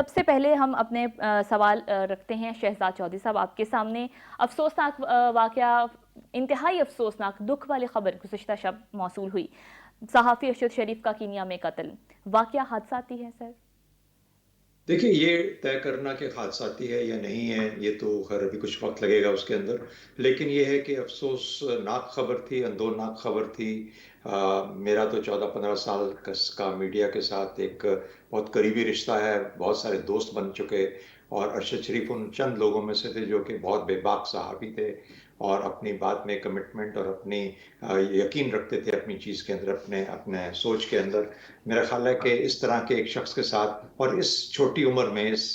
सबसे पहले हम अपने सवाल रखते हैं शहजाद चौधरी साहब आपके सामने। अफ़सोसनाक वाक़या, इंतहाई अफ़सोसनाक दुःख वाली ख़बर गुज़िश्ता शब मौसूल हुई। सहाफ़ी अरशद शरीफ का कीनिया में कत्ल। वाक़या हादसाती है सर? देखिए, ये तय करना कि हादसाती है या नहीं है, ये तो ख़ैर अभी कुछ वक़्त लगेगा उसके अंदर। लेकिन ये है कि अफ़सोसनाक ख़बर थी, अंदोनाक ख़बर थी। मेरा तो 14-15 साल का मीडिया के साथ एक बहुत करीबी रिश्ता है, बहुत सारे दोस्त बन चुके और अरशद शरीफ उन चंद लोगों में से थे जो कि बहुत बेबाक सहाफ़ी थे और अपनी बात में कमिटमेंट और अपनी यकीन रखते थे अपनी चीज़ के अंदर, अपने अपने सोच के अंदर। मेरा ख़्याल है कि इस तरह के एक शख्स के साथ और इस छोटी उम्र में, इस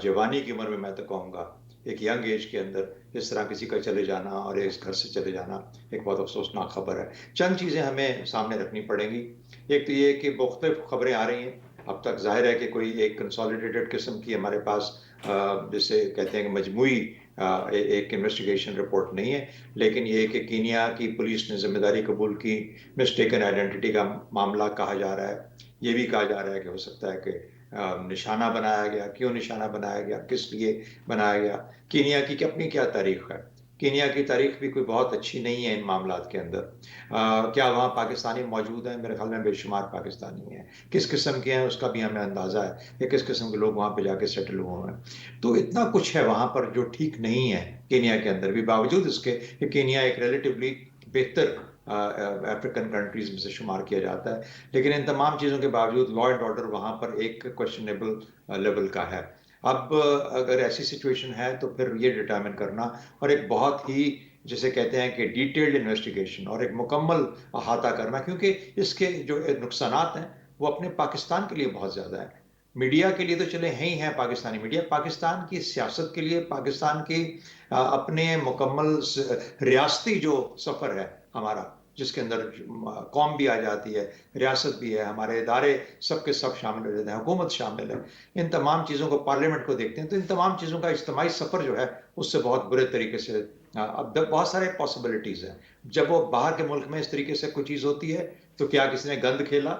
जवानी की उम्र में मैं तो कहूँगा, एक यंग एज के अंदर इस तरह किसी का चले जाना और इस घर से चले जाना एक बहुत अफ़सोसनाक ख़बर है। चंद चीज़ें हमें सामने रखनी पड़ेंगी। एक तो ये कि मुख्तलिफ़ ख़बरें आ रही हैं। अब तक ज़ाहिर है कि कोई एक कंसोलिडेटेड किस्म की हमारे पास जिसे कहते हैं कि मजमूई एक इन्वेस्टिगेशन रिपोर्ट नहीं है। लेकिन ये कि कीनिया की पुलिस ने ज़िम्मेदारी कबूल की, मिस्टेकन आइडेंटिटी का मामला कहा जा रहा है। ये भी कहा जा रहा है कि हो सकता है कि निशाना बनाया गया, क्यों निशाना बनाया गया, किस लिए बनाया गया। कीनिया की अपनी क्या तारीख़ है? कीनिया की तारीख़ भी कोई बहुत अच्छी नहीं है इन मामलात के अंदर। क्या वहाँ पाकिस्तानी मौजूद हैं? मेरे ख़्याल में बेशुमार पाकिस्तानी हैं। किस किस्म के हैं उसका भी हमें अंदाज़ा है कि किस किस्म के लोग वहाँ पे जाके सेटल हुए हैं। तो इतना कुछ है वहाँ पर जो ठीक नहीं है कीनिया के अंदर भी, बावजूद इसके कि कीनिया एक रिलेटिवली बेहतर अफ्रीकन कंट्रीज़ में से शुमार किया जाता है। लेकिन इन तमाम चीज़ों के बावजूद लॉ एंड ऑर्डर वहाँ पर एक क्वेश्चनेबल लेवल का है। अब अगर ऐसी सिचुएशन है तो फिर ये डिटरमाइन करना और एक बहुत ही जिसे कहते हैं कि डिटेल्ड इन्वेस्टिगेशन और एक मुकम्मल अहाता करना, क्योंकि इसके जो नुकसानात हैं वो अपने पाकिस्तान के लिए बहुत ज़्यादा है। मीडिया के लिए तो चले हैं ही हैं, पाकिस्तानी मीडिया, पाकिस्तान की सियासत के लिए, पाकिस्तान की अपने मुकम्मल रियासती जो सफ़र है हमारा, जिसके अंदर कौम भी आ जाती है, रियासत भी है, हमारे इदारे सब के सब शामिल हो जाते हैं, हुकूमत शामिल है। इन तमाम चीज़ों को, पार्लियामेंट को देखते हैं, तो इन तमाम चीज़ों का इज्तिमाई सफ़र जो है, उससे बहुत बुरे तरीके से अब बहुत सारे पॉसिबिलिटीज़ हैं। जब वो बाहर के मुल्क में इस तरीके से कोई चीज़ होती है, तो क्या किसी ने गंद खेला?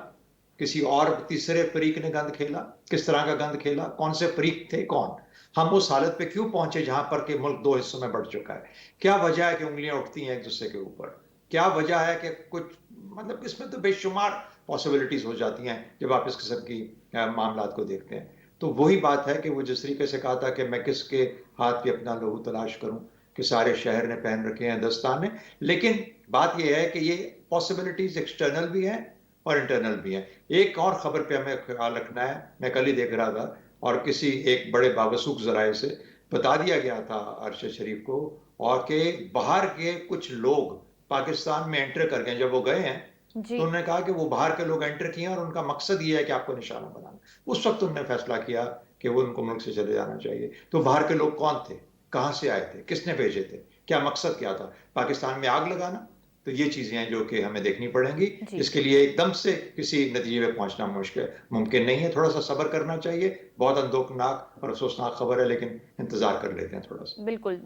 किसी और तीसरे फ़रीक ने गंद खेला? किस तरह का गंद खेला? कौन से फ़रीक थे कौन? हम उस हालत पे क्यों पहुँचे जहाँ पर कि मुल्क 2 हिस्सों में बँट चुका है? क्या वजह है कि उँगलियाँ उठती हैं एक-दूसरे के ऊपर? क्या वजह है कि कुछ, मतलब इसमें तो बेशुमार पॉसिबिलिटीज़ हो जाती हैं जब आप इस किस्म की मामलात को देखते हैं। तो वही बात है कि वो जिस तरीके से कहा था कि मैं किसके हाथ पे अपना लहू तलाश करूँ, कि सारे शहर ने पहन रखे हैं दस्ताने। लेकिन बात ये है कि ये पॉसिबिलिटीज़ एक्सटर्नल भी हैं और इंटरनल भी हैं। एक और ख़बर पे हमें ख़्याल रखना है, मैं कल ही देख रहा था और किसी एक बड़े बावसूख ज़राए से बता दिया गया था अरशद शरीफ को, और कि बाहर के कुछ लोग पाकिस्तान में एंटर कर गए। जब वो गए हैं, जी। तो उन्होंने कहा कि वो बाहर के लोग एंटर किए हैं और उनका मकसद ये है कि आपको निशाना बनाना। उस वक़्त उन्होंने फैसला किया कि वो उनको मुल्क से चले जाना चाहिए। तो बाहर के लोग कौन थे? कहाँ से आए थे? किसने भेजे थे? क्या मकसद क्या था? पाकिस्तान में आग लगाना? तो ये चीज़ें हैं जो कि हमें देखनी पड़ेंगी। जी। इसके लिए एकदम से किसी नतीजे पे पहुँचना मुमकिन नहीं है। थोड़ा-सा सब्र करना चाहिए। बहुत अंदोकनाक और अफ़सोसनाक खबर है, लेकिन इंतज़ार कर लेते हैं थोड़ा-सा। बिल्कुल।